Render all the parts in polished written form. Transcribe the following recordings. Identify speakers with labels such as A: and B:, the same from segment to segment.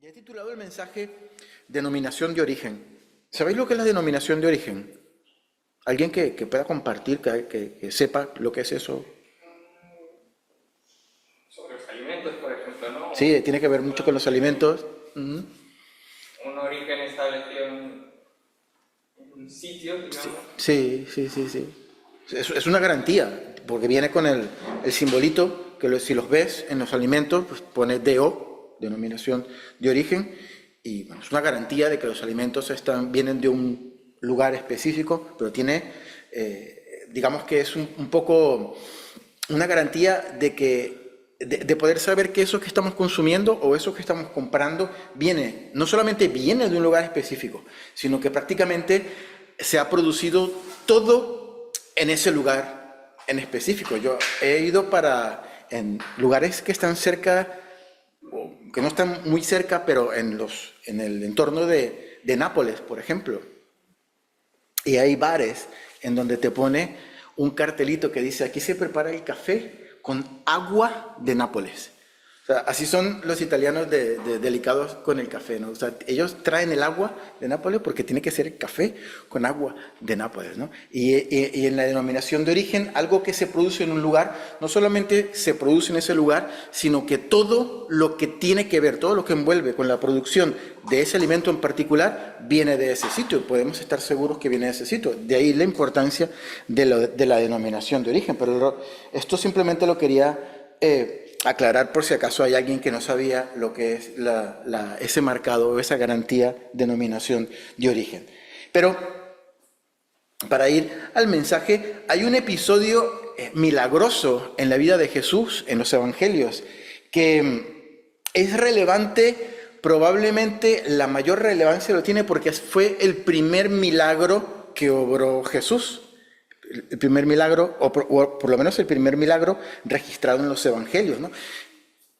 A: Ya he titulado el mensaje Denominación de origen. ¿Sabéis lo que es la denominación de origen? ¿Alguien que pueda compartir, que sepa lo que es eso?
B: Sobre los alimentos, por ejemplo, ¿no?
A: Sí, tiene que ver mucho con los alimentos. Ujú.
B: Un origen establecido en un sitio,
A: Sí,
B: digamos.
A: sí, sí, sí, sí. Es una garantía, porque viene con el simbolito, que si los ves en los alimentos, pues pone DO, denominación de origen, y bueno, es una garantía de que los alimentos vienen de un lugar específico, pero tiene, digamos que es un poco una garantía de de poder saber que eso que estamos consumiendo o eso que estamos comprando viene, no solamente viene de un lugar específico, sino que prácticamente se ha producido todo en ese lugar en específico. Yo he ido en lugares que están cerca, o que no están muy cerca, pero en el entorno de Nápoles, por ejemplo. Y hay bares en donde te pone un cartelito que dice, aquí se prepara el café con agua de Nápoles. O sea, así son los italianos delicados con el café, ¿no? O sea, ellos traen el agua de Nápoles porque tiene que ser el café con agua de Nápoles, ¿no? Y en la denominación de origen, algo que se produce en un lugar, no solamente se produce en ese lugar, sino que todo lo que tiene que ver, todo lo que envuelve con la producción de ese alimento en particular, viene de ese sitio. Podemos estar seguros que viene de ese sitio. De ahí la importancia de la denominación de origen. Pero esto simplemente lo quería aclarar por si acaso hay alguien que no sabía lo que es ese marcado o esa garantía denominación de origen. Pero para ir al mensaje, hay un episodio milagroso en la vida de Jesús, en los evangelios, que es relevante, probablemente la mayor relevancia lo tiene porque fue el primer milagro que obró Jesús. El primer milagro, o por lo menos el primer milagro registrado en los evangelios, ¿no?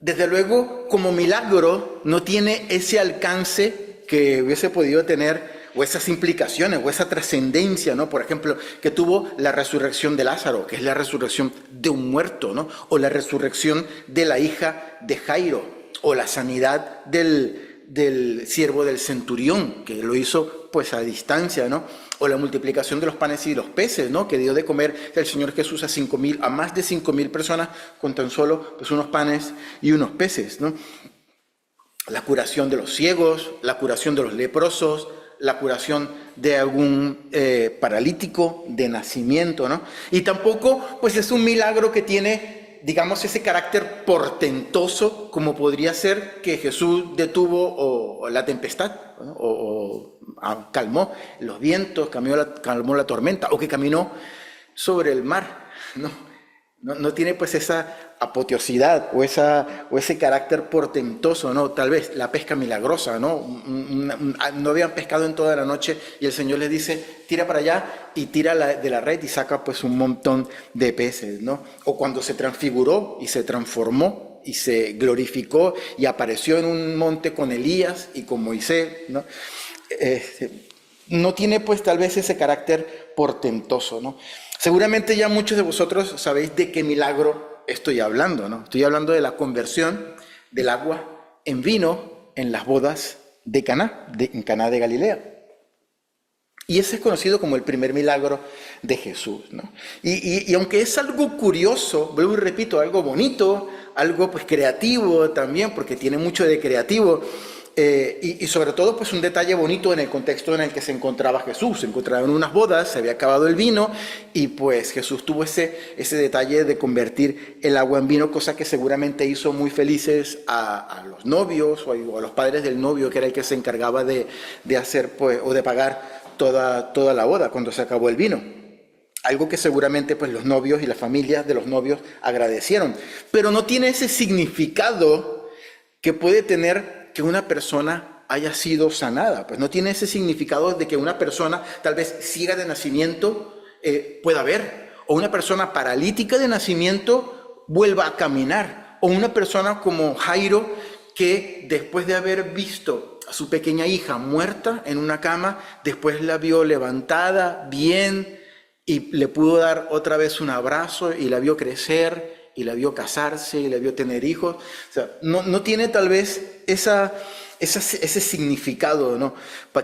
A: Desde luego, como milagro, no tiene ese alcance que hubiese podido tener, o esas implicaciones, o esa trascendencia, ¿no? Por ejemplo, que tuvo la resurrección de Lázaro, que es la resurrección de un muerto, ¿no? O la resurrección de la hija de Jairo, o la sanidad del siervo del centurión, que lo hizo pues a distancia, ¿no? O la multiplicación de los panes y los peces, ¿no? Que dio de comer el Señor Jesús a más de 5.000 personas con tan solo pues, unos panes y unos peces, ¿no? La curación de los ciegos, la curación de los leprosos, la curación de algún paralítico de nacimiento, ¿no? Y tampoco pues es un milagro que tiene, digamos, ese carácter portentoso como podría ser que Jesús detuvo o la tempestad, ¿no? Calmó los vientos, calmó la tormenta, o que caminó sobre el mar, ¿no? No tiene pues esa apoteosidad o ese carácter portentoso, ¿no? Tal vez la pesca milagrosa, ¿no? No habían pescado en toda la noche y el Señor les dice, tira para allá y tira de la red y saca pues un montón de peces, ¿no? O cuando se transfiguró y se transformó y se glorificó y apareció en un monte con Elías y con Moisés, ¿no? No tiene pues tal vez ese carácter portentoso, ¿no? Seguramente ya muchos de vosotros sabéis de qué milagro estoy hablando, ¿no? Estoy hablando de la conversión del agua en vino en las bodas de Caná, en Caná de Galilea. Y ese es conocido como el primer milagro de Jesús, ¿no? Y aunque es algo curioso, vuelvo y repito, algo bonito, algo pues creativo también, porque tiene mucho de creativo, y sobre todo pues un detalle bonito en el contexto en el que se encontraba Jesús. Se encontraba en unas bodas, se había acabado el vino y pues Jesús tuvo ese detalle de convertir el agua en vino, cosa que seguramente hizo muy felices a los novios o a los padres del novio, que era el que se encargaba de hacer pues, o de pagar toda la boda cuando se acabó el vino. Algo que seguramente pues los novios y las familias de los novios agradecieron, pero no tiene ese significado que puede tener que una persona haya sido sanada. Pues no tiene ese significado de que una persona tal vez ciega de nacimiento pueda ver, o una persona paralítica de nacimiento vuelva a caminar, o una persona como Jairo que después de haber visto a su pequeña hija muerta en una cama, después la vio levantada, bien, y le pudo dar otra vez un abrazo y la vio crecer y la vio casarse y la vio tener hijos. O sea, no tiene tal vez ese significado, ¿no?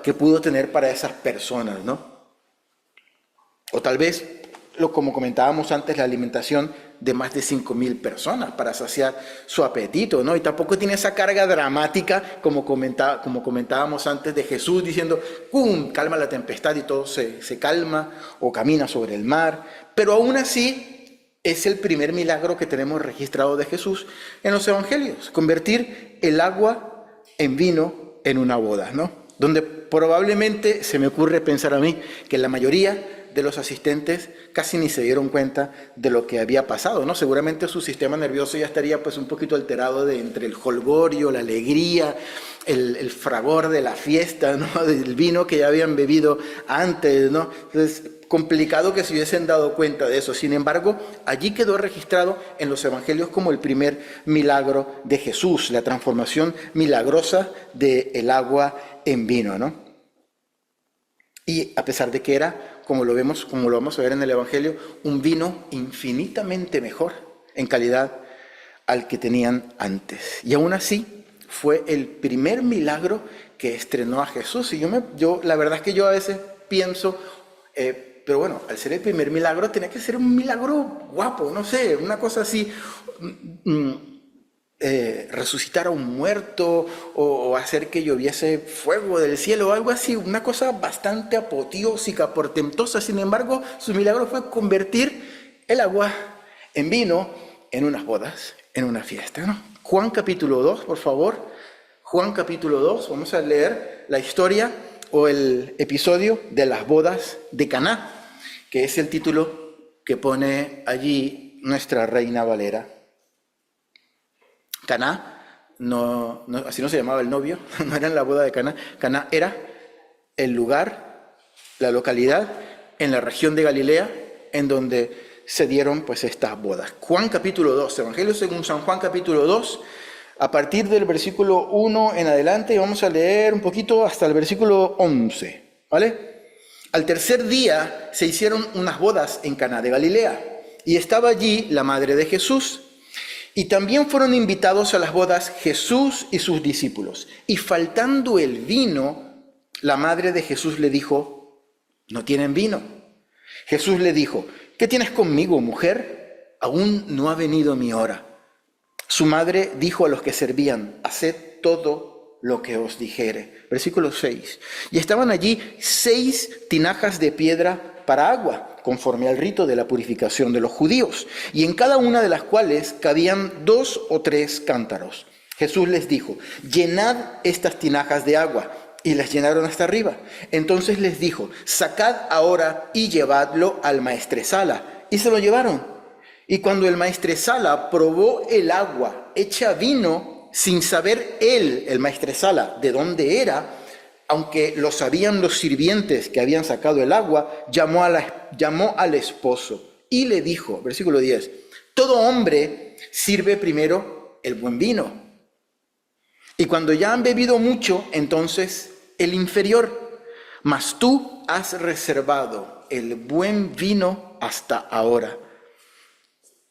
A: Que pudo tener para esas personas, ¿no? O tal vez, como comentábamos antes, la alimentación de más de 5,000 personas para saciar su apetito, ¿no? Y tampoco tiene esa carga dramática como comentábamos antes de Jesús diciendo, ¡pum!, calma la tempestad y todo se calma, o camina sobre el mar. Pero aún así es el primer milagro que tenemos registrado de Jesús en los evangelios, convertir el agua en vino en una boda, ¿no? Donde probablemente se me ocurre pensar a mí que la mayoría de los asistentes casi ni se dieron cuenta de lo que había pasado, ¿no? Seguramente su sistema nervioso ya estaría pues un poquito alterado entre el jolgorio, la alegría, el fragor de la fiesta, ¿no? Del vino que ya habían bebido antes, ¿no? Entonces, complicado que se hubiesen dado cuenta de eso. Sin embargo, allí quedó registrado en los evangelios como el primer milagro de Jesús, la transformación milagrosa del agua en vino, ¿no? Y a pesar de que era, como lo vamos a ver en el Evangelio, un vino infinitamente mejor en calidad al que tenían antes. Y aún así, fue el primer milagro que estrenó a Jesús. Y la verdad es que yo a veces pienso, pero bueno, al ser el primer milagro, tenía que ser un milagro guapo, no sé, una cosa así, resucitar a un muerto o hacer que lloviese fuego del cielo o algo así, una cosa bastante apoteósica, portentosa. Sin embargo, su milagro fue convertir el agua en vino en unas bodas, en una fiesta, ¿no? Juan capítulo 2, por favor. Juan capítulo 2, vamos a leer la historia o el episodio de las bodas de Caná, que es el título que pone allí nuestra Reina Valera. Caná, así no se llamaba el novio, no era en la boda de Caná. Caná era el lugar, la localidad en la región de Galilea en donde se dieron pues estas bodas. Juan capítulo 2, Evangelio según San Juan capítulo 2, a partir del versículo 1 en adelante, vamos a leer un poquito hasta el versículo 11, ¿vale? Al tercer día se hicieron unas bodas en Caná de Galilea y estaba allí la madre de Jesús. Y también fueron invitados a las bodas Jesús y sus discípulos. Y faltando el vino, la madre de Jesús le dijo, ¿no tienen vino? Jesús le dijo, ¿qué tienes conmigo, mujer? Aún no ha venido mi hora. Su madre dijo a los que servían, haced todo lo que os dijere. Versículo 6. Y estaban allí 6 tinajas de piedra para agua, conforme al rito de la purificación de los judíos, y en cada una de las cuales cabían 2 o 3 cántaros. Jesús les dijo, llenad estas tinajas de agua, y las llenaron hasta arriba. Entonces les dijo, sacad ahora y llevadlo al maestresala, y se lo llevaron. Y cuando el maestresala probó el agua hecha vino, sin saber él, el maestresala, de dónde era, aunque lo sabían los sirvientes que habían sacado el agua, llamó al esposo y le dijo, versículo 10, todo hombre sirve primero el buen vino, y cuando ya han bebido mucho, entonces el inferior, mas tú has reservado el buen vino hasta ahora.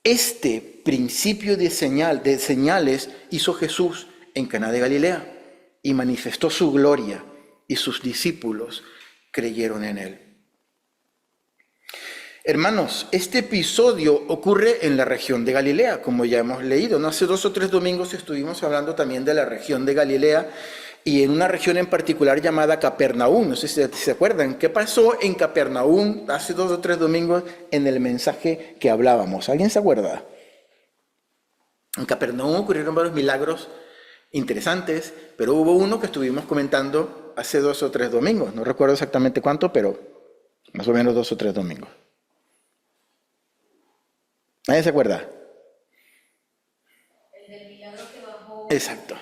A: Este principio de señales hizo Jesús en Caná de Galilea y manifestó su gloria, y sus discípulos creyeron en él. Hermanos, este episodio ocurre en la región de Galilea, como ya hemos leído, ¿no? Hace 2 o 3 domingos estuvimos hablando también de la región de Galilea y en una región en particular llamada Capernaum. No sé si se acuerdan. ¿Qué pasó en Capernaum hace 2 o 3 domingos en el mensaje que hablábamos? ¿Alguien se acuerda? En Capernaum ocurrieron varios milagros interesantes, pero hubo uno que estuvimos comentando hace 2 o 3 domingos. No recuerdo exactamente cuánto, pero más o menos 2 o 3 domingos. ¿Nadie se acuerda?
C: El del milagro que bajó.
A: Exacto.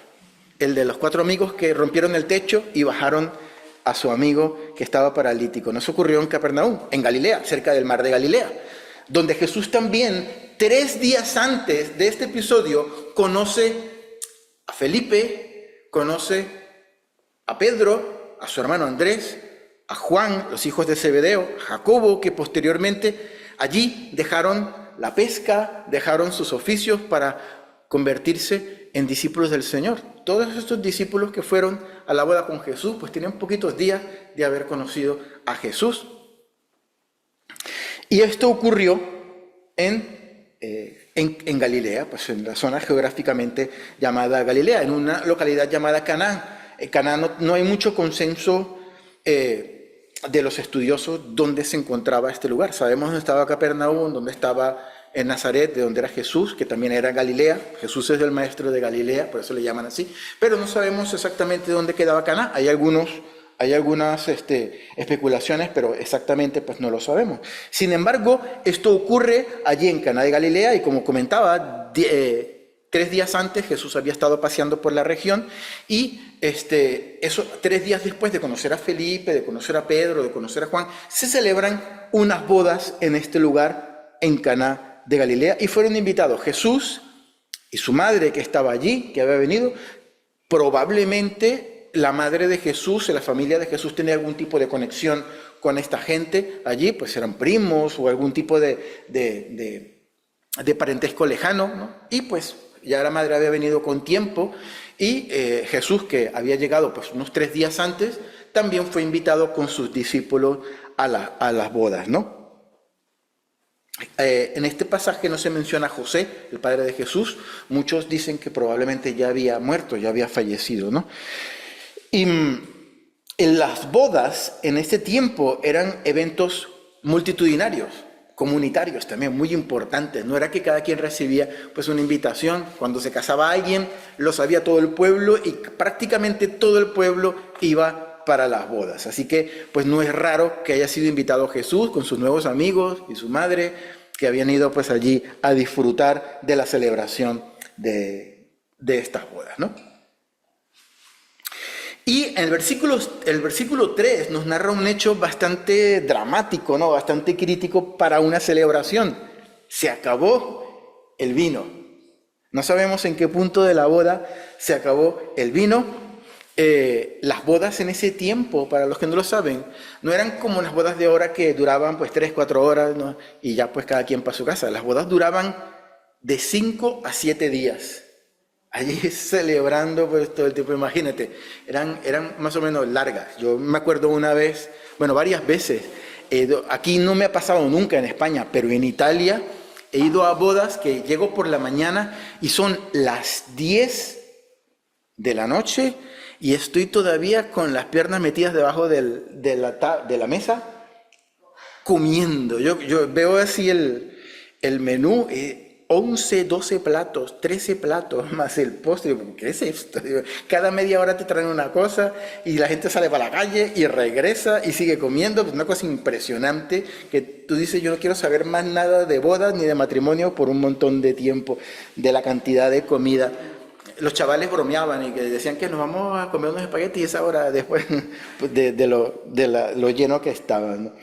A: El de los 4 amigos que rompieron el techo y bajaron a su amigo que estaba paralítico. No se ocurrió en Capernaum, en Galilea, cerca del mar de Galilea, donde Jesús también, 3 días antes de este episodio, conoce a Felipe, conoce a Pedro, a su hermano Andrés, a Juan, los hijos de Zebedeo, a Jacobo, que posteriormente allí dejaron la pesca, dejaron sus oficios para convertirse en discípulos del Señor. Todos estos discípulos que fueron a la boda con Jesús, pues tenían poquitos días de haber conocido a Jesús. Y esto ocurrió en Galilea, pues en la zona geográficamente llamada Galilea, en una localidad llamada Caná. En Caná no hay mucho consenso de los estudiosos dónde se encontraba este lugar. Sabemos dónde estaba Capernaum, dónde estaba en Nazaret, de donde era Jesús, que también era Galilea. Jesús es el maestro de Galilea, por eso le llaman así. Pero no sabemos exactamente dónde quedaba Caná. Hay algunas especulaciones, pero exactamente pues no lo sabemos. Sin embargo, esto ocurre allí en Caná de Galilea y como comentaba, 3 días antes Jesús había estado paseando por la región y 3 días después de conocer a Felipe, de conocer a Pedro, de conocer a Juan, se celebran unas bodas en este lugar en Caná de Galilea y fueron invitados Jesús y su madre que estaba allí, que había venido. Probablemente la madre de Jesús, la familia de Jesús tenía algún tipo de conexión con esta gente allí, pues eran primos o algún tipo de parentesco lejano, ¿no? Y pues ya la madre había venido con tiempo y Jesús, que había llegado pues unos 3 días antes, también fue invitado con sus discípulos a las bodas, ¿no? En este pasaje no se menciona a José, el padre de Jesús. Muchos dicen que probablemente ya había muerto, ya había fallecido, ¿no? Y en las bodas en este tiempo eran eventos multitudinarios, comunitarios también, muy importantes. No era que cada quien recibía pues una invitación. Cuando se casaba alguien, lo sabía todo el pueblo y prácticamente todo el pueblo iba para las bodas. Así que pues no es raro que haya sido invitado Jesús con sus nuevos amigos y su madre, que habían ido pues allí a disfrutar de la celebración de estas bodas, ¿no? Y en el versículo 3 nos narra un hecho bastante dramático, ¿no? Bastante crítico para una celebración. Se acabó el vino. No sabemos en qué punto de la boda se acabó el vino. Las bodas en ese tiempo, para los que no lo saben, no eran como las bodas de ahora que duraban pues 3-4 horas, ¿no? Y ya pues cada quien para su casa. Las bodas duraban de 5 a 7 días. Allí celebrando pues todo el tiempo, imagínate, eran más o menos largas. Yo me acuerdo una vez, bueno, varias veces, aquí no me ha pasado nunca en España, pero en Italia he ido a bodas que llego por la mañana y son las 10 de la noche y estoy todavía con las piernas metidas debajo de la mesa comiendo. Yo veo así el menú, 11, 12 platos, 13 platos, más el postre. ¿Qué es esto? Cada media hora te traen una cosa y la gente sale para la calle y regresa y sigue comiendo. Pues una cosa impresionante que tú dices, yo no quiero saber más nada de bodas ni de matrimonio por un montón de tiempo, de la cantidad de comida. Los chavales bromeaban y que decían que nos vamos a comer unos espaguetis y esa hora después de lo lleno que estaban, ¿no?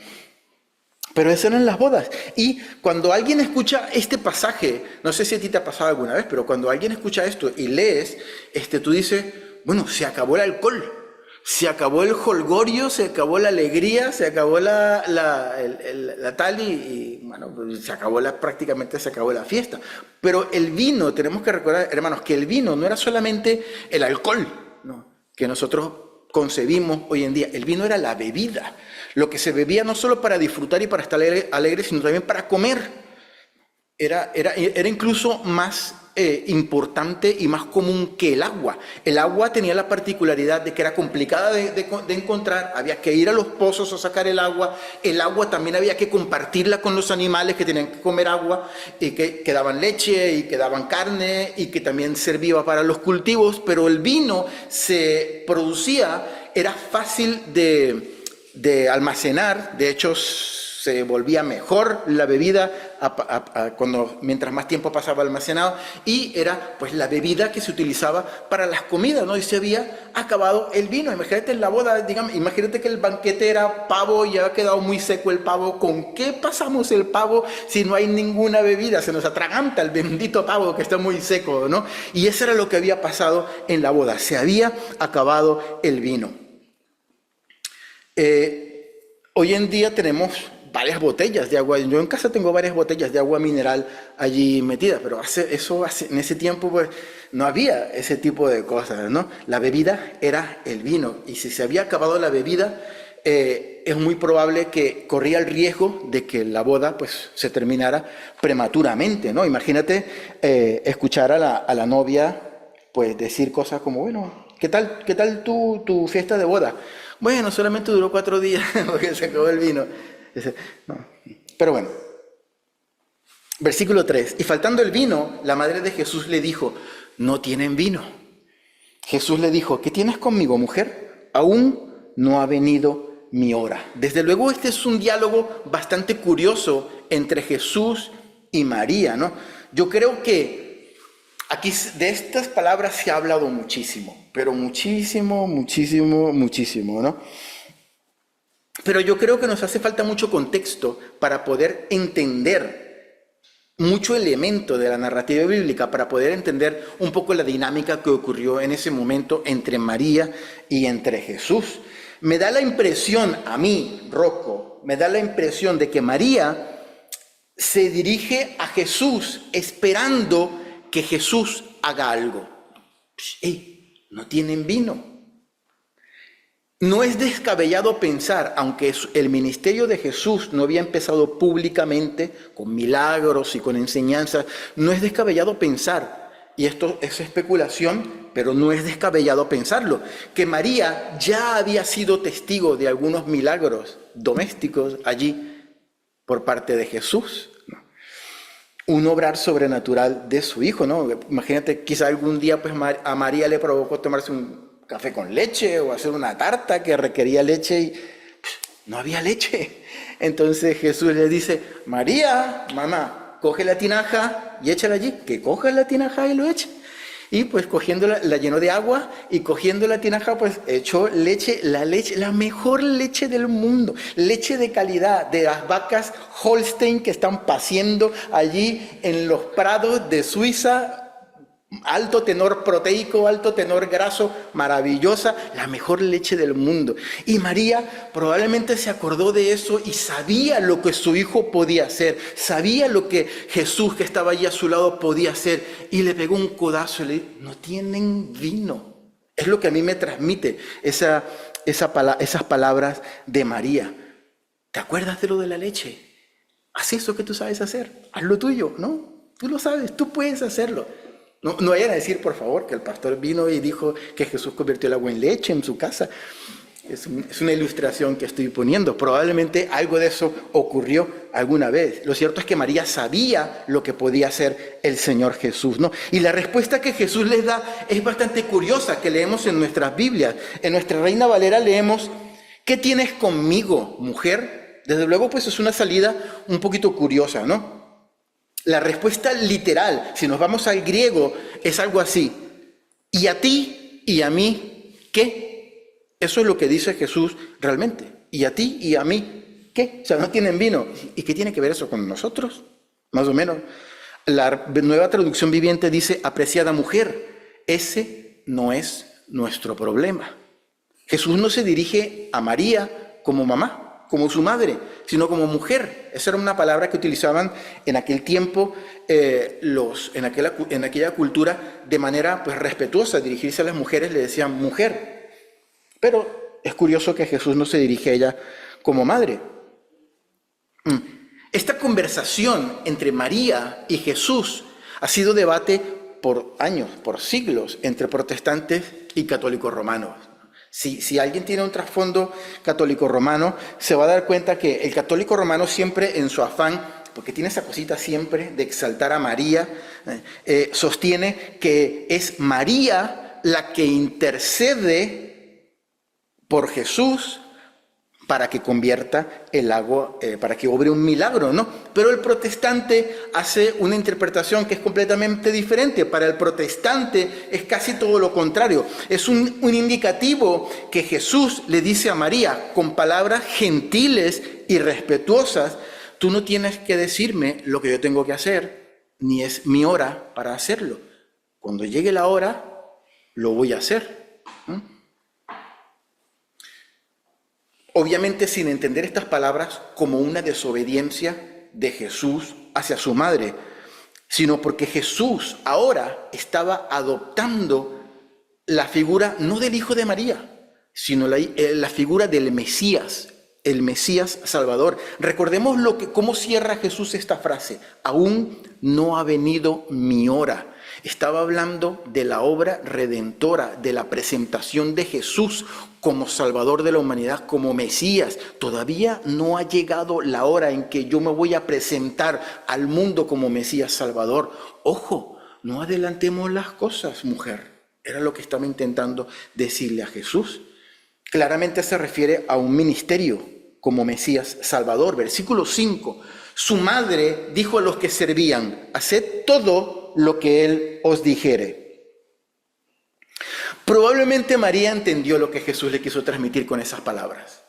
A: Pero eso eran las bodas. Y cuando alguien escucha este pasaje, no sé si a ti te ha pasado alguna vez, pero cuando alguien escucha esto y lees, tú dices, bueno, se acabó el alcohol, se acabó el jolgorio, se acabó la alegría, se acabó la tal y bueno, pues prácticamente se acabó la fiesta. Pero el vino, tenemos que recordar, hermanos, que el vino no era solamente el alcohol, ¿no?, que nosotros concebimos hoy en día. El vino era la bebida, lo que se bebía no solo para disfrutar y para estar alegre, sino también para comer. Era incluso más importante y más común que el agua. El agua tenía la particularidad de que era complicada de encontrar, había que ir a los pozos a sacar el agua también había que compartirla con los animales que tenían que comer agua y que daban leche y que daban carne y que también servía para los cultivos, pero el vino se producía, era fácil de almacenar, de hecho se volvía mejor la bebida mientras más tiempo pasaba almacenado, y era pues la bebida que se utilizaba para las comidas, ¿no? Y se había acabado el vino. Imagínate en la boda, digamos, imagínate que el banquete era pavo y ha quedado muy seco el pavo. ¿Con qué pasamos el pavo si no hay ninguna bebida? Se nos atraganta el bendito pavo que está muy seco, ¿no? Y eso era lo que había pasado en la boda, se había acabado el vino. Hoy en día tenemos varias botellas de agua. Yo en casa tengo varias botellas de agua mineral allí metidas, pero en ese tiempo pues no había ese tipo de cosas, ¿no? La bebida era el vino, y si se había acabado la bebida, es muy probable que corría el riesgo de que la boda pues se terminara prematuramente, ¿no? Imagínate escuchar a la novia pues decir cosas como, bueno, qué tal tu fiesta de boda? Bueno, solamente duró 4 días porque se acabó el vino. No. Pero bueno, versículo 3. Y faltando el vino, la madre de Jesús le dijo, no tienen vino. Jesús le dijo, ¿qué tienes conmigo, mujer? Aún no ha venido mi hora. Desde luego este es un diálogo bastante curioso entre Jesús y María, ¿no? Yo creo que aquí de estas palabras se ha hablado muchísimo, pero muchísimo, ¿no? Pero yo creo que nos hace falta mucho contexto para poder entender mucho elemento de la narrativa bíblica, para poder entender un poco la dinámica que ocurrió en ese momento entre María y entre Jesús. Me da la impresión, a mí, Rocco, me da la impresión de que María se dirige a Jesús esperando que Jesús haga algo. ¡Ey! No tienen vino. No es descabellado pensar, aunque el ministerio de Jesús no había empezado públicamente, con milagros y con enseñanzas, no es descabellado pensar, y esto es especulación, pero no es descabellado pensarlo, que María ya había sido testigo de algunos milagros domésticos allí por parte de Jesús. Un obrar sobrenatural de su hijo, ¿no? Imagínate, quizá algún día pues a María le provocó tomarse un café con leche o hacer una tarta que requería leche y no había leche. Entonces Jesús le dice, María, mamá, coge la tinaja y échala allí, que coja la tinaja y lo eche. Y pues cogiéndola, la llenó de agua y cogiendo la tinaja pues echó leche, la mejor leche del mundo, leche de calidad de las vacas Holstein que están paciendo allí en los prados de Suiza, alto tenor proteico, alto tenor graso, maravillosa, la mejor leche del mundo. Y María probablemente se acordó de eso y sabía lo que su hijo podía hacer, sabía lo que Jesús que estaba allí a su lado podía hacer, y le pegó un codazo y le dijo, no tienen vino. Es lo que a mí me transmite esas palabras de María. ¿Te acuerdas de lo de la leche? Haz eso que tú sabes hacer, haz lo tuyo, ¿no? Tú lo sabes, tú puedes hacerlo. No vayan a decir, por favor, que el pastor vino y dijo que Jesús convirtió el agua en leche en su casa. Es una ilustración que estoy poniendo. Probablemente algo de eso ocurrió alguna vez. Lo cierto es que María sabía lo que podía hacer el Señor Jesús, ¿no? Y la respuesta que Jesús les da es bastante curiosa, que leemos en nuestras Biblias. En nuestra Reina Valera leemos, ¿qué tienes conmigo, mujer? Desde luego, pues es una salida un poquito curiosa, ¿no? La respuesta literal, si nos vamos al griego, es algo así. ¿Y a ti y a mí qué? Eso es lo que dice Jesús realmente. ¿Y a ti y a mí qué? O sea, no tienen vino. ¿Y qué tiene que ver eso con nosotros? Más o menos. La Nueva Traducción Viviente dice, apreciada mujer, ese no es nuestro problema. Jesús no se dirige a María como mamá, como su madre, sino como mujer. Esa era una palabra que utilizaban en aquel tiempo en aquella cultura de manera pues respetuosa. Dirigirse a las mujeres le decían mujer. Pero es curioso que Jesús no se dirige a ella como madre. Esta conversación entre María y Jesús ha sido debate por años, por siglos, entre protestantes y católicos romanos. Si alguien tiene un trasfondo católico romano, se va a dar cuenta que el católico romano siempre en su afán, porque tiene esa cosita siempre de exaltar a María, sostiene que es María la que intercede por Jesús para que convierta el agua, para que obre un milagro, ¿no? Pero el protestante hace una interpretación que es completamente diferente. Para el protestante es casi todo lo contrario. Es un indicativo que Jesús le dice a María con palabras gentiles y respetuosas, tú no tienes que decirme lo que yo tengo que hacer, ni es mi hora para hacerlo. Cuando llegue la hora, lo voy a hacer. obviamente sin entender estas palabras como una desobediencia de Jesús hacia su madre, sino porque Jesús ahora estaba adoptando la figura no del Hijo de María, sino la figura del Mesías, el Mesías Salvador. Recordemos cómo cierra Jesús esta frase: aún no ha venido mi hora. Estaba hablando de la obra redentora, de la presentación de Jesús como Salvador de la humanidad, como Mesías. Todavía no ha llegado la hora en que yo me voy a presentar al mundo como Mesías Salvador. Ojo, no adelantemos las cosas, mujer. Era lo que estaba intentando decirle a Jesús. Claramente se refiere a un ministerio como Mesías Salvador. Versículo 5. Su madre dijo a los que servían: haced todo lo que él os dijere. Probablemente María entendió lo que Jesús le quiso transmitir con esas palabras.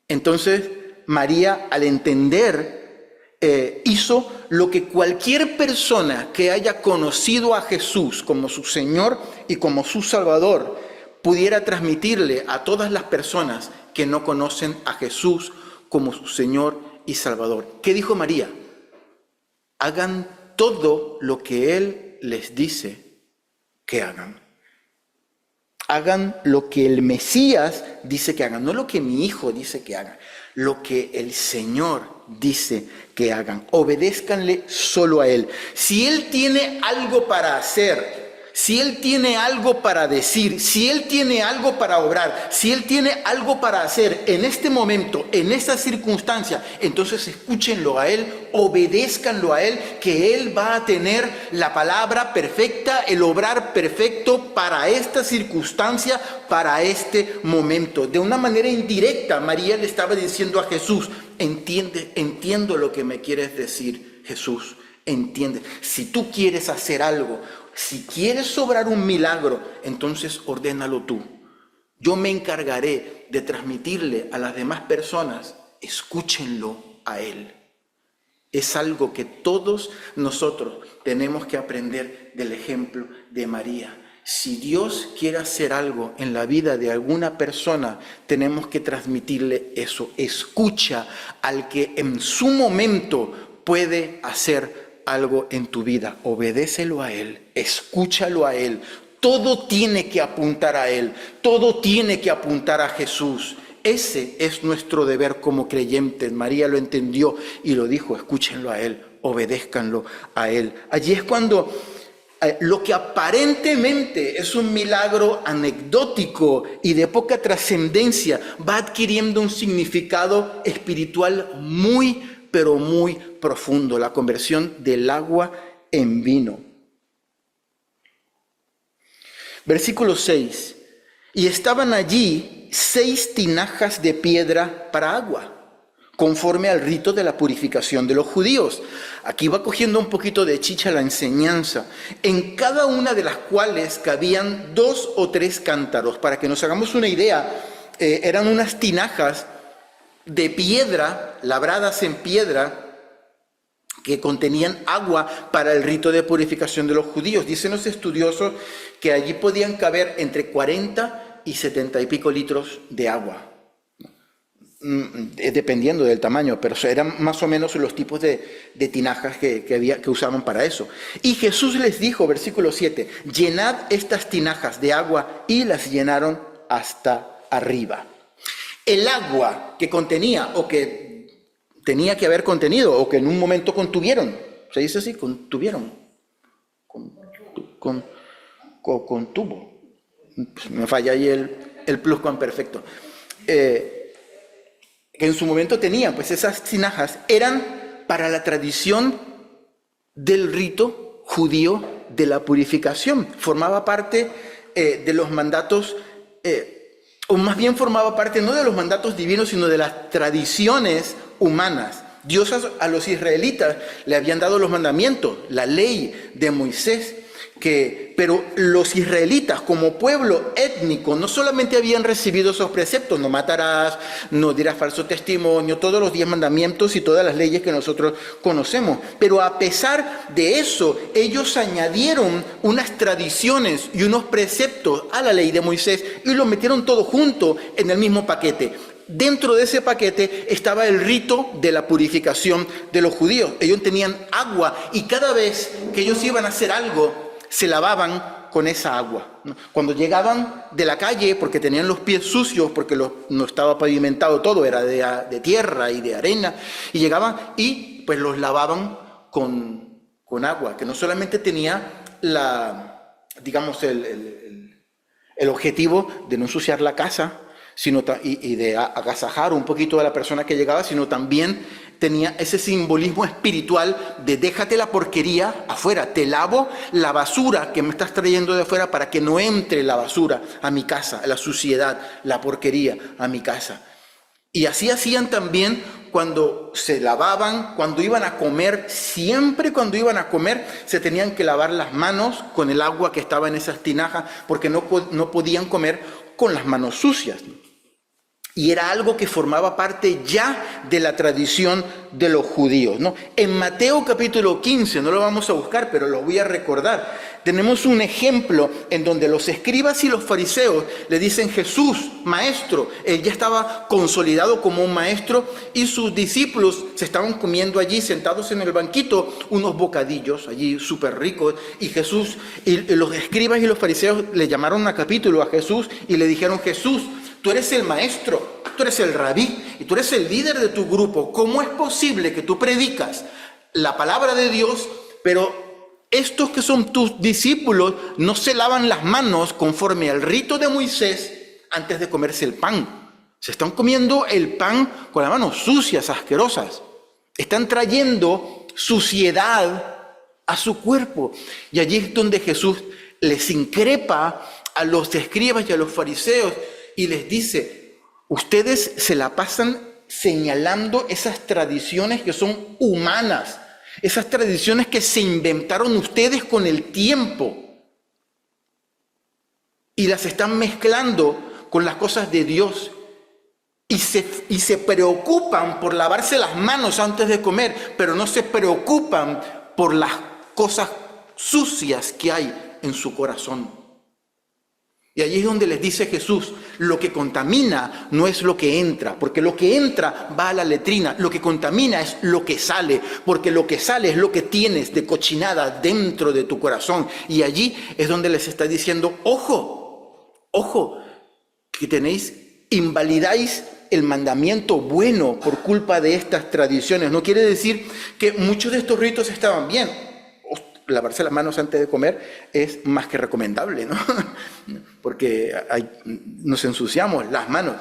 A: Entonces María, al entender, hizo lo que cualquier persona que haya conocido a Jesús como su Señor y como su Salvador pudiera transmitirle a todas las personas que no conocen a Jesús como su Señor y Salvador. ¿Qué dijo María? Hagan todo lo que Él les dice que hagan. Hagan lo que el Mesías dice que hagan, no lo que mi hijo dice que hagan, lo que el Señor dice que hagan. Obedézcanle solo a Él. Si Él tiene algo para hacer, si Él tiene algo para decir, si Él tiene algo para obrar, si Él tiene algo para hacer en este momento, en esta circunstancia, entonces escúchenlo a Él, obedézcanlo a Él, que Él va a tener la palabra perfecta, el obrar perfecto para esta circunstancia, para este momento. De una manera indirecta, María le estaba diciendo a Jesús: entiendo lo que me quieres decir, Jesús, entiende. Si tú quieres hacer algo, si quieres obrar un milagro, entonces ordénalo tú. Yo me encargaré de transmitirle a las demás personas: escúchenlo a Él. Es algo que todos nosotros tenemos que aprender del ejemplo de María. Si Dios quiere hacer algo en la vida de alguna persona, tenemos que transmitirle eso. Escucha al que en su momento puede hacer algo en tu vida. Obedécelo a Él, escúchalo a Él. Todo tiene que apuntar a Él, todo tiene que apuntar a Jesús. Ese es nuestro deber como creyentes. María lo entendió y lo dijo: escúchenlo a Él, obedézcanlo a Él. Allí es cuando lo que aparentemente es un milagro anecdótico y de poca trascendencia va adquiriendo un significado espiritual muy, pero muy profundo: la conversión del agua en vino. Versículo 6. Y estaban allí 6 tinajas de piedra para agua, conforme al rito de la purificación de los judíos. Aquí va cogiendo un poquito de chicha la enseñanza, en cada una de las cuales cabían 2 o 3 cántaros. Para que nos hagamos una idea, eran unas tinajas de piedra, labradas en piedra, que contenían agua para el rito de purificación de los judíos. Dicen los estudiosos que allí podían caber entre 40 y 70 y pico litros de agua, dependiendo del tamaño, pero eran más o menos los tipos de tinajas que usaban para eso. Y Jesús les dijo, versículo 7, llenad estas tinajas de agua, y las llenaron hasta arriba. El agua que contenía, o que tenía que haber contenido, o que en un momento contuvieron, se dice así, contuvieron, contuvo, me falla ahí el pluscuamperfecto, que en su momento tenían, pues esas tinajas eran para la tradición del rito judío de la purificación. Formaba parte de los mandatos, o más bien formaba parte no de los mandatos divinos, sino de las tradiciones humanas. Dios a los israelitas le habían dado los mandamientos, la ley de Moisés, pero los israelitas como pueblo étnico no solamente habían recibido esos preceptos: no matarás, no dirás falso testimonio, todos los 10 mandamientos y todas las leyes que nosotros conocemos, pero a pesar de eso, ellos añadieron unas tradiciones y unos preceptos a la ley de Moisés y lo metieron todo junto en el mismo paquete. dentro de ese paquete estaba el rito de la purificación de los judíos. Ellos tenían agua y cada vez que ellos iban a hacer algo, se lavaban con esa agua, ¿no? Cuando llegaban de la calle, porque tenían los pies sucios, porque no estaba pavimentado todo, era de tierra y de arena, y llegaban y pues los lavaban con agua, que no solamente tenía el objetivo de no ensuciar la casa, y de agasajar un poquito a la persona que llegaba, sino también tenía ese simbolismo espiritual de déjate la porquería afuera, te lavo la basura que me estás trayendo de afuera para que no entre la basura a mi casa, la suciedad, la porquería a mi casa. Y así hacían también cuando se lavaban, cuando iban a comer. Siempre cuando iban a comer se tenían que lavar las manos con el agua que estaba en esas tinajas, porque no podían comer con las manos sucias. Y era algo que formaba parte ya de la tradición de los judíos, ¿no? En Mateo capítulo 15, no lo vamos a buscar, pero lo voy a recordar, tenemos un ejemplo en donde los escribas y los fariseos le dicen: Jesús, maestro. Él ya estaba consolidado como un maestro y sus discípulos se estaban comiendo allí, sentados en el banquito, unos bocadillos allí súper ricos. Y Jesús, y los escribas y los fariseos le llamaron a capítulo a Jesús y le dijeron: Jesús, tú eres el maestro, tú eres el rabí y tú eres el líder de tu grupo. ¿Cómo es posible que tú predicas la palabra de Dios, pero estos que son tus discípulos no se lavan las manos conforme al rito de Moisés antes de comerse el pan? Se están comiendo el pan con las manos sucias, asquerosas. Están trayendo suciedad a su cuerpo. Y allí es donde Jesús les increpa a los escribas y a los fariseos y les dice: ustedes se la pasan señalando esas tradiciones que son humanas, esas tradiciones que se inventaron ustedes con el tiempo, y las están mezclando con las cosas de Dios, y se preocupan por lavarse las manos antes de comer, pero no se preocupan por las cosas sucias que hay en su corazón. Y allí es donde les dice Jesús: lo que contamina no es lo que entra, porque lo que entra va a la letrina. Lo que contamina es lo que sale, porque lo que sale es lo que tienes de cochinada dentro de tu corazón. Y allí es donde les está diciendo: ojo, que invalidáis el mandamiento bueno por culpa de estas tradiciones. No quiere decir que muchos de estos ritos estaban bien. Lavarse las manos antes de comer es más que recomendable, ¿no? Porque nos ensuciamos las manos.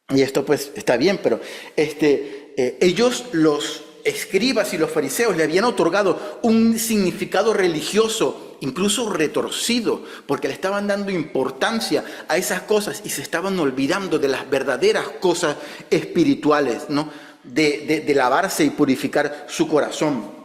A: Y esto pues está bien, pero ellos, los escribas y los fariseos, le habían otorgado un significado religioso, incluso retorcido, porque le estaban dando importancia a esas cosas y se estaban olvidando de las verdaderas cosas espirituales, ¿no? De lavarse y purificar su corazón.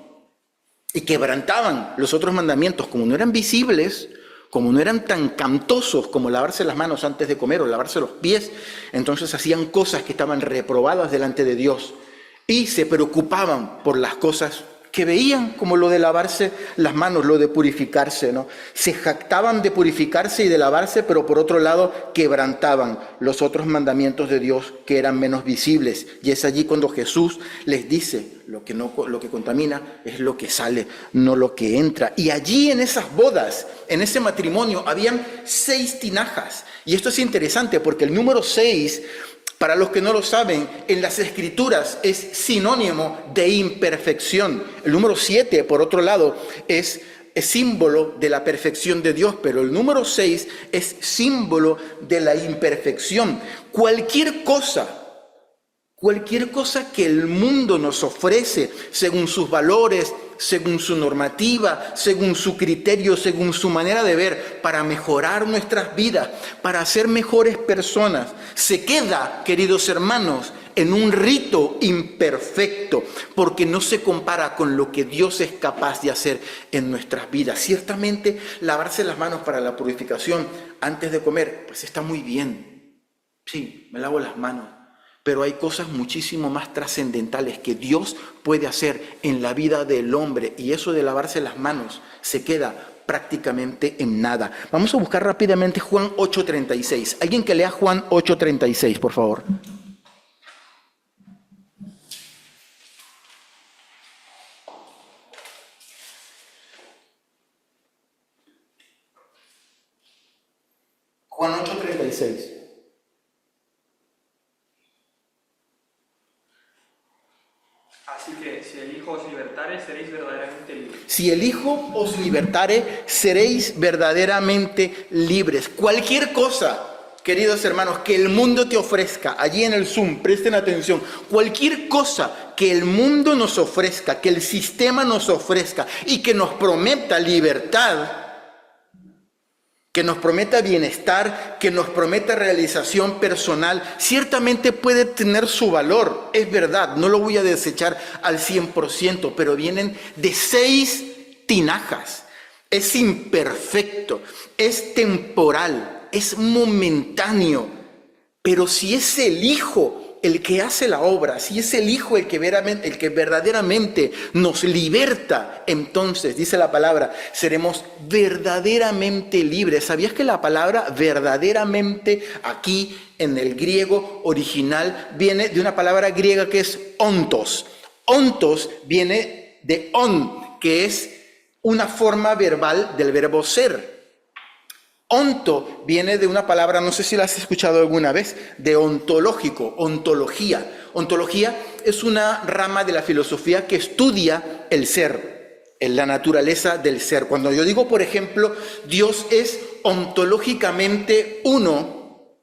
A: Y quebrantaban los otros mandamientos, como no eran visibles, como no eran tan cantosos como lavarse las manos antes de comer o lavarse los pies, entonces hacían cosas que estaban reprobadas delante de Dios y se preocupaban por las cosas que veían, como lo de lavarse las manos, lo de purificarse, ¿no? Se jactaban de purificarse y de lavarse, pero por otro lado quebrantaban los otros mandamientos de Dios que eran menos visibles. Y es allí cuando Jesús les dice: lo que contamina es lo que sale, no lo que entra. Y allí en esas bodas, en ese matrimonio, habían 6 tinajas. Y esto es interesante porque el número 6, para los que no lo saben, en las Escrituras es sinónimo de imperfección. El número 7, por otro lado, es símbolo de la perfección de Dios, pero el número 6 es símbolo de la imperfección. Cualquier cosa que el mundo nos ofrece, según sus valores, según su normativa, según su criterio, según su manera de ver, para mejorar nuestras vidas, para ser mejores personas, se queda, queridos hermanos, en un rito imperfecto, porque no se compara con lo que Dios es capaz de hacer en nuestras vidas. Ciertamente, lavarse las manos para la purificación antes de comer, pues está muy bien. Sí, me lavo las manos. Pero hay cosas muchísimo más trascendentales que Dios puede hacer en la vida del hombre, y eso de lavarse las manos se queda prácticamente en nada. Vamos a buscar rápidamente Juan 8:36. Alguien que lea Juan 8:36, por favor.
B: el Hijo os libertare, seréis verdaderamente libres.
A: Si el Hijo os libertare, seréis verdaderamente libres. Cualquier cosa, queridos hermanos, que el mundo te ofrezca, allí en el Zoom, presten atención, cualquier cosa que el mundo nos ofrezca, que el sistema nos ofrezca y que nos prometa libertad, que nos prometa bienestar, que nos prometa realización personal, ciertamente puede tener su valor, es verdad, no lo voy a desechar al 100%, pero vienen de 6 tinajas, es imperfecto, es temporal, es momentáneo, pero si es el Hijo el que hace la obra, si es el Hijo el que verdaderamente nos liberta, entonces, dice la palabra, seremos verdaderamente libres. ¿Sabías que la palabra verdaderamente aquí en el griego original viene de una palabra griega que es ontos? Ontos viene de on, que es una forma verbal del verbo ser. Onto viene de una palabra, no sé si la has escuchado alguna vez, de ontológico, ontología. Ontología es una rama de la filosofía que estudia el ser, la naturaleza del ser. Cuando yo digo, por ejemplo, Dios es ontológicamente uno,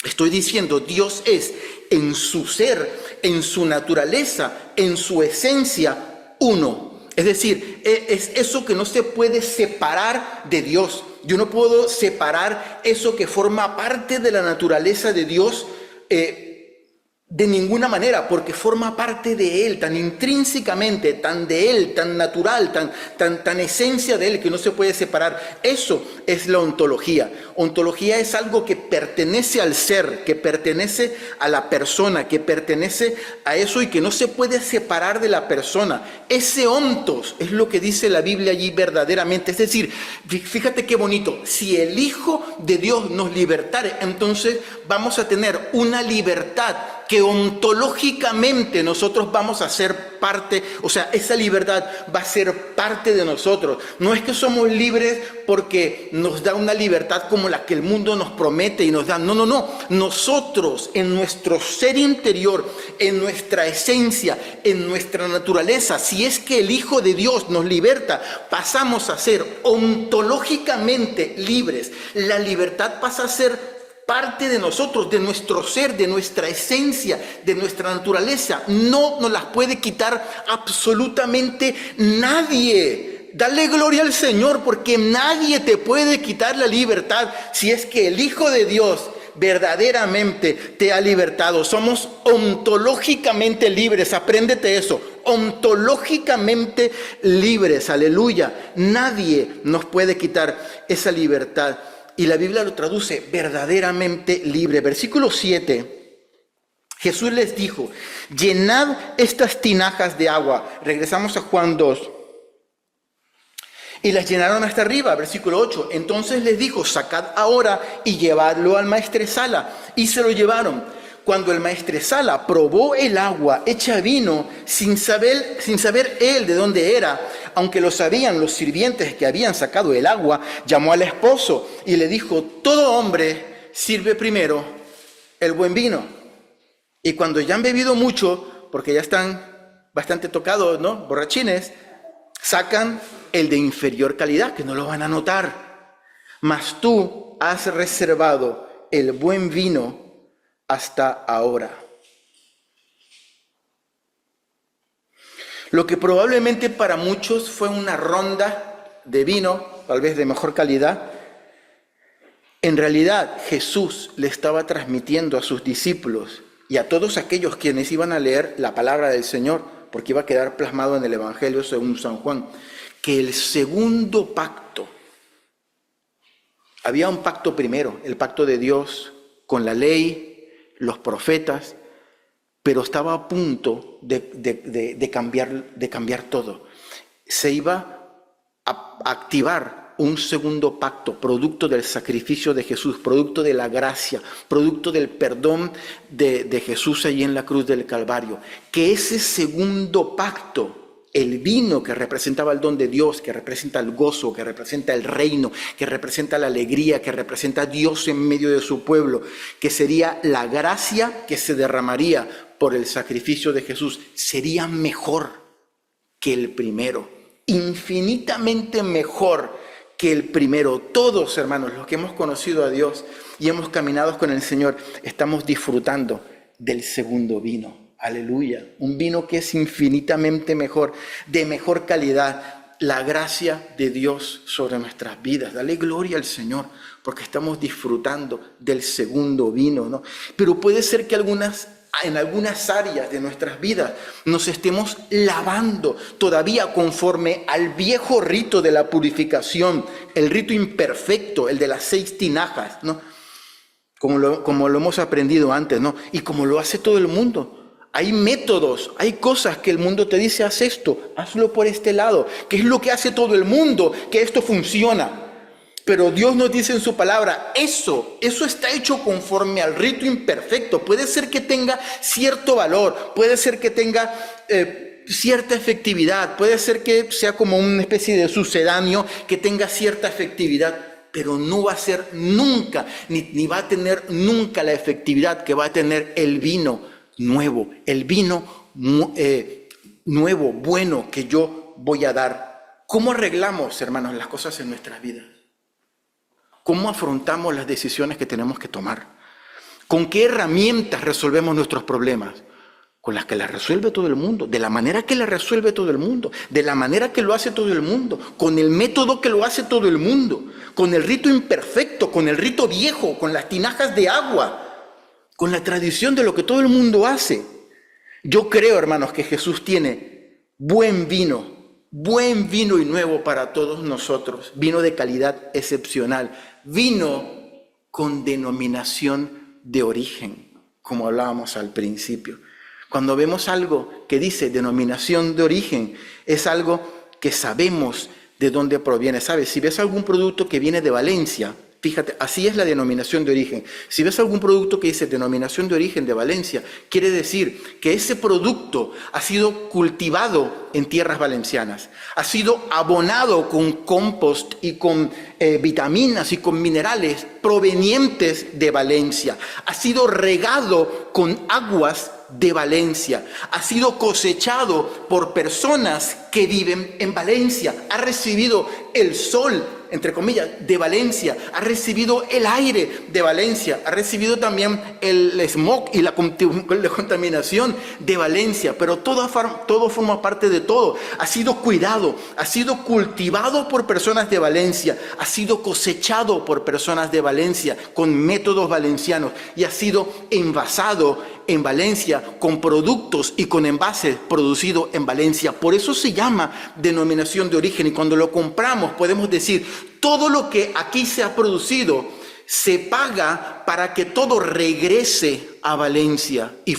A: estoy diciendo Dios es en su ser, en su naturaleza, en su esencia, uno. Es decir, es eso que no se puede separar de Dios. Yo no puedo separar eso que forma parte de la naturaleza de Dios de ninguna manera, porque forma parte de Él, tan intrínsecamente, tan de Él, tan natural, tan esencia de Él, que no se puede separar. Eso es la ontología. Ontología es algo que pertenece al ser, que pertenece a la persona, que pertenece a eso y que no se puede separar de la persona. Ese ontos es lo que dice la Biblia allí verdaderamente. Es decir, fíjate qué bonito, si el Hijo de Dios nos libertare, entonces vamos a tener una libertad que ontológicamente nosotros vamos a ser parte, o sea, esa libertad va a ser parte de nosotros. No es que somos libres porque nos da una libertad como la que el mundo nos promete y nos da. No, no, no. Nosotros en nuestro ser interior, en nuestra esencia, en nuestra naturaleza, si es que el Hijo de Dios nos liberta, pasamos a ser ontológicamente libres. La libertad pasa a ser parte de nosotros, de nuestro ser, de nuestra esencia, de nuestra naturaleza. No nos las puede quitar absolutamente nadie. Dale gloria al Señor, porque nadie te puede quitar la libertad si es que el Hijo de Dios verdaderamente te ha libertado. Somos ontológicamente libres, apréndete eso, ontológicamente libres, aleluya. Nadie nos puede quitar esa libertad. Y la Biblia lo traduce verdaderamente libre. Versículo 7, Jesús les dijo, llenad estas tinajas de agua. Regresamos a Juan 2. Y las llenaron hasta arriba, versículo 8. Entonces les dijo, sacad ahora y llevadlo al maestresala. Y se lo llevaron. Cuando el maestresala probó el agua hecha vino, sin saber él de dónde era, aunque lo sabían los sirvientes que habían sacado el agua, llamó al esposo y le dijo, todo hombre sirve primero el buen vino. Y cuando ya han bebido mucho, porque ya están bastante tocados, ¿no? Borrachines, sacan el de inferior calidad, que no lo van a notar. Mas tú has reservado el buen vino hasta ahora. Lo que probablemente para muchos fue una ronda de vino, tal vez de mejor calidad, en realidad Jesús le estaba transmitiendo a sus discípulos y a todos aquellos quienes iban a leer la palabra del Señor, porque iba a quedar plasmado en el Evangelio según San Juan, que el segundo pacto, había un pacto primero, el pacto de Dios con la ley, los profetas, pero estaba a punto de cambiar todo. Se iba a activar un segundo pacto, producto del sacrificio de Jesús, producto de la gracia, producto del perdón de Jesús allí en la cruz del Calvario. Que ese segundo pacto, el vino que representaba el don de Dios, que representa el gozo, que representa el reino, que representa la alegría, que representa a Dios en medio de su pueblo, que sería la gracia que se derramaría por el sacrificio de Jesús, sería mejor. que el primero, infinitamente mejor que el primero. Todos, hermanos, los que hemos conocido a Dios y hemos caminado con el Señor, estamos disfrutando del segundo vino. Aleluya. Un vino que es infinitamente mejor, de mejor calidad. La gracia de Dios sobre nuestras vidas. Dale gloria al Señor, porque estamos disfrutando del segundo vino, ¿no? Pero puede ser que en algunas áreas de nuestras vidas nos estemos lavando todavía conforme al viejo rito de la purificación, el rito imperfecto, el de las 6 tinajas, ¿no? Como lo hemos aprendido antes, ¿no? Y como lo hace todo el mundo. Hay métodos, hay cosas que el mundo te dice, haz esto, hazlo por este lado, que es lo que hace todo el mundo, que esto funciona. Pero Dios nos dice en su palabra, eso está hecho conforme al rito imperfecto. Puede ser que tenga cierto valor, puede ser que tenga cierta efectividad, puede ser que sea como una especie de sucedáneo que tenga cierta efectividad, pero no va a ser nunca, ni va a tener nunca la efectividad que va a tener el vino nuevo, el vino nuevo, bueno, que yo voy a dar. ¿Cómo arreglamos, hermanos, las cosas en nuestras vidas? ¿Cómo afrontamos las decisiones que tenemos que tomar? ¿Con qué herramientas resolvemos nuestros problemas? Con las que las resuelve todo el mundo, de la manera que las resuelve todo el mundo, de la manera que lo hace todo el mundo, con el método que lo hace todo el mundo, con el rito imperfecto, con el rito viejo, con las tinajas de agua, con la tradición de lo que todo el mundo hace. Yo creo, hermanos, que Jesús tiene buen vino y nuevo para todos nosotros, vino de calidad excepcional, vino con denominación de origen, como hablábamos al principio. Cuando vemos algo que dice denominación de origen, es algo que sabemos de dónde proviene. ¿Sabes? Si ves algún producto que viene de Valencia, fíjate, así es la denominación de origen. Si ves algún producto que dice denominación de origen de Valencia, quiere decir que ese producto ha sido cultivado en tierras valencianas, ha sido abonado con compost y con vitaminas y con minerales provenientes de Valencia, ha sido regado con aguas de Valencia, ha sido cosechado por personas que viven en Valencia, ha recibido el sol, entre comillas, de Valencia, ha recibido el aire de Valencia, ha recibido también el smog y la contaminación de Valencia, pero todo forma parte de todo. Ha sido cuidado, ha sido cultivado por personas de Valencia, ha sido cosechado por personas de Valencia con métodos valencianos y ha sido envasado en Valencia con productos y con envases producidos en Valencia. Por eso se llama denominación de origen, y cuando lo compramos podemos decir, todo lo que aquí se ha producido se paga para que todo regrese a Valencia y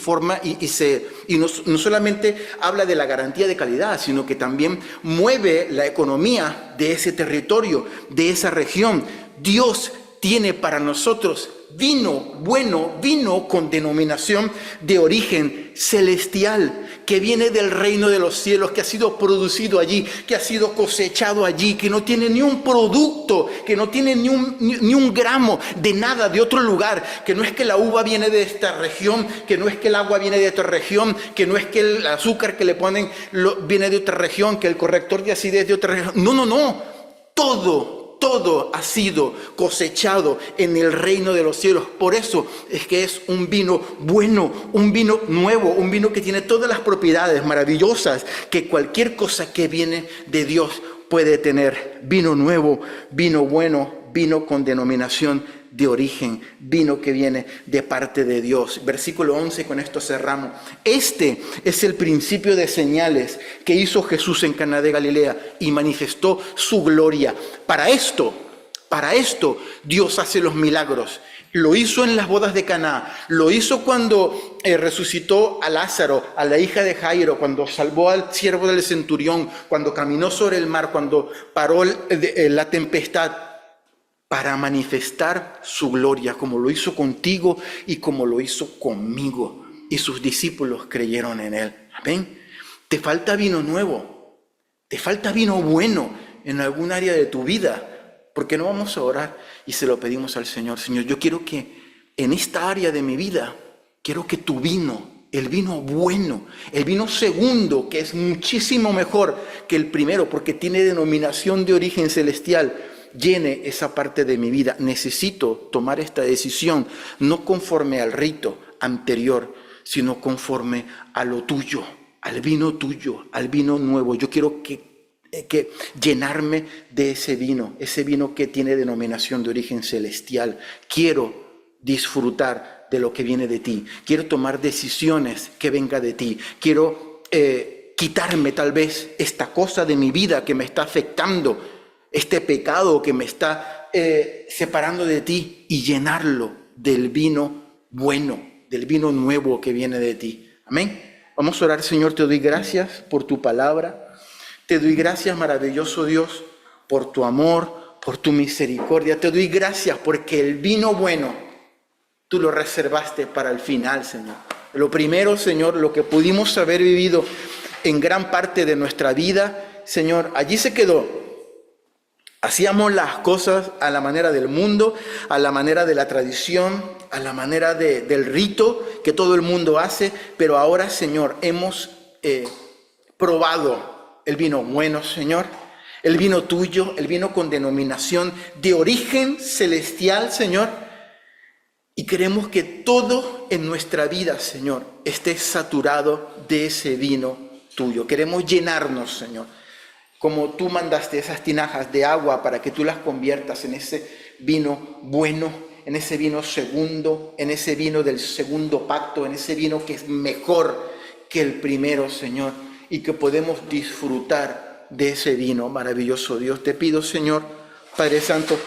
A: no solamente habla de la garantía de calidad, sino que también mueve la economía de ese territorio, de esa región. Dios tiene para nosotros vino bueno, vino con denominación de origen celestial, que viene del reino de los cielos, que ha sido producido allí, que ha sido cosechado allí, que no tiene ni un producto, que no tiene ni un gramo de nada de otro lugar, que no es que la uva viene de esta región, que no es que el agua viene de otra región, que no es que el azúcar que le ponen viene de otra región, que el corrector de acidez de otra región. No. Todo ha sido cosechado en el reino de los cielos. Por eso es que es un vino bueno, un vino nuevo, un vino que tiene todas las propiedades maravillosas que cualquier cosa que viene de Dios puede tener. Vino nuevo, vino bueno, vino con denominación de origen, vino que viene de parte de Dios. Versículo 11, con esto cerramos. Este es el principio de señales que hizo Jesús en Caná de Galilea y manifestó su gloria. Para esto Dios hace los milagros. Lo hizo en las bodas de Caná, lo hizo cuando resucitó a Lázaro, a la hija de Jairo, cuando salvó al siervo del centurión, cuando caminó sobre el mar, cuando paró la tempestad, para manifestar su gloria, como lo hizo contigo y como lo hizo conmigo. Y sus discípulos creyeron en él. Amén. Te falta vino nuevo, te falta vino bueno en algún área de tu vida. ¿Por qué no vamos a orar y se lo pedimos al Señor? Señor, yo quiero que en esta área de mi vida, quiero que tu vino el vino bueno, el vino segundo, que es muchísimo mejor que el primero, porque tiene denominación de origen celestial, llene esa parte de mi vida. Necesito tomar esta decisión, no conforme al rito anterior, sino conforme a lo tuyo, al vino tuyo, al vino nuevo. Yo quiero que llenarme de ese vino que tiene denominación de origen celestial. Quiero disfrutar de lo que viene de ti. Quiero tomar decisiones que venga de ti. Quiero quitarme tal vez esta cosa de mi vida que me está afectando, este pecado que me está separando de ti, y llenarlo del vino bueno, del vino nuevo que viene de ti. Amén. Vamos a orar. Señor, te doy gracias por tu palabra. Te doy gracias, maravilloso Dios, por tu amor, por tu misericordia. Te doy gracias porque el vino bueno tú lo reservaste para el final, Señor. Lo primero, Señor, lo que pudimos haber vivido en gran parte de nuestra vida, Señor, allí se quedó. Hacíamos las cosas a la manera del mundo, a la manera de la tradición, a la manera del rito que todo el mundo hace, pero ahora, Señor, hemos probado el vino bueno, Señor, el vino tuyo, el vino con denominación de origen celestial, Señor, y queremos que todo en nuestra vida, Señor, esté saturado de ese vino tuyo. Queremos llenarnos, Señor, como tú mandaste esas tinajas de agua para que tú las conviertas en ese vino bueno, en ese vino segundo, en ese vino del segundo pacto, en ese vino que es mejor que el primero, Señor, y que podemos disfrutar de ese vino, maravilloso Dios. Te pido, Señor, Padre Santo,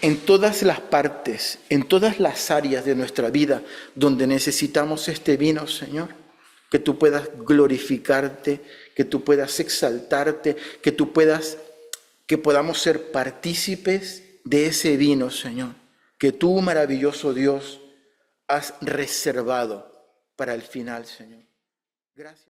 A: en todas las partes, en todas las áreas de nuestra vida donde necesitamos este vino, Señor, que tú puedas glorificarte, que tú puedas exaltarte, que podamos ser partícipes de ese vino, Señor, que tú, maravilloso Dios, has reservado para el final, Señor. Gracias.